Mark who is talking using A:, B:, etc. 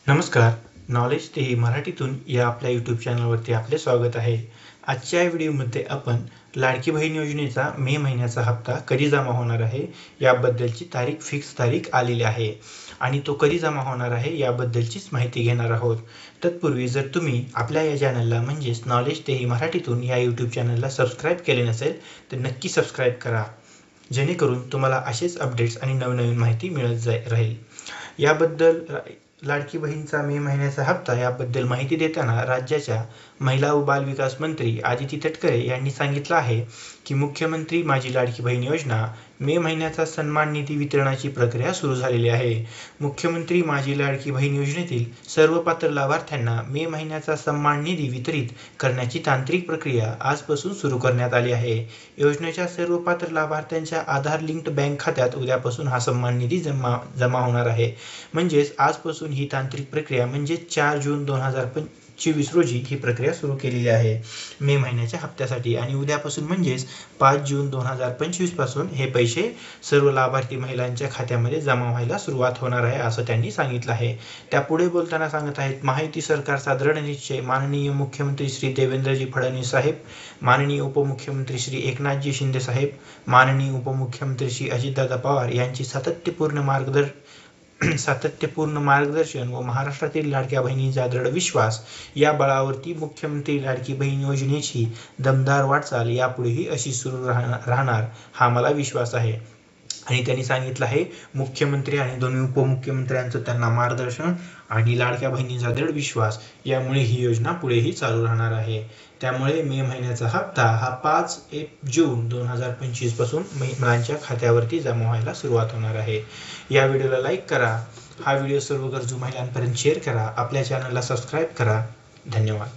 A: नमस्कार. नॉलेज ते ही मराठीतून या आपल्या यूट्यूब चॅनलवरती आपले स्वागत आहे. आजच्या या व्हिडिओमध्ये आपण लाडकी बहीण योजनेचा मे महिन्याचा हप्ता कधी जमा होणार आहे याबद्दलची फिक्स तारीख आलेली आहे आणि तो कधी जमा होणार आहे याबद्दलचीच माहिती घेणार आहोत. तत्पूर्वी जर तुम्ही आपल्या या चॅनलला म्हणजेच नॉलेज ते ही मराठीतून या यूट्यूब चॅनलला सबस्क्राईब केले नसेल तर नक्की सबस्क्राईब करा, जेणेकरून तुम्हाला असेच अपडेट्स आणि नवनवीन माहिती मिळत राहील. याबद्दल लाडकी बहीणचा मे महिन्याचा हप्ता याबद्दल माहिती देताना राज्याच्या महिला व बाल विकास मंत्री आदिती तटकरे यांनी सांगितलं आहे की मुख्यमंत्री माझी लाडकी बहीण योजना मे महिन्याचा सन्मान निधी वितरणाची प्रक्रिया सुरू झालेली आहे. मुख्यमंत्री माझी लाडकी बहीण योजनेतील सर्व पात्र लाभार्थ्यांना मे महिन्याचा सन्मान निधी वितरित करण्याची तांत्रिक प्रक्रिया आजपासून सुरू करण्यात आली आहे. योजनेच्या सर्व पात्र लाभार्थ्यांच्या आधार लिंक्ड बँक खात्यात उद्यापासून हा सन्मान निधी जमा होणार आहे. म्हणजेच आजपासून ही तांत्रिक प्रक्रिया म्हणजे 4 जून 2024 रोजी ही प्रक्रिया सुरू केलेली आहे मे महिन्याच्या हप्त्यासाठी आणि उद्यापासून म्हणजेच 5 जून 2025 पासून हे पैसे सर्व लाभार्थी महिलांच्या खात्यामध्ये जमा व्हायला सुरुवात होणार आहे असं त्यांनी सांगितलं आहे. त्यापुढे बोलताना सांगत आहेत, महायुती सरकारचा दृढ निश्चय माननीय मुख्यमंत्री श्री देवेंद्रजी फडणवीस साहेब, माननीय उपमुख्यमंत्री श्री एकनाथजी शिंदे साहेब, माननीय उपमुख्यमंत्री श्री अजितदादा पवार यांची सातत्यपूर्ण मार्गदर्शन व महाराष्ट्रातील लाडक्या बहिणींचा दृढ विश्वास या बळावरती मुख्यमंत्री लाडकी बहीण योजनेची दमदार वाटचाल यापुढेही अशी सुरू राहणार हा मला विश्वास आहे. आणि त्यांनी सांगितलं आहे मुख्यमंत्री आणि दोन्ही उपमुख्यमंत्र्यांचं त्यांना मार्गदर्शन आणि लाडक्या बहिणींचा दृढ विश्वास यामुळे ही योजना पुढेही चालू राहणार आहे. त्यामुळे मे महिन्याचा हप्ता हा 5 जून 2025 पासून महिलांच्या खात्यावरती जमा व्हायला सुरुवात होणार आहे. या व्हिडिओला लाईक करा, हा व्हिडिओ सर्व गरजू महिलांपर्यंत शेअर करा, आपल्या चॅनलला सबस्क्राईब करा. धन्यवाद.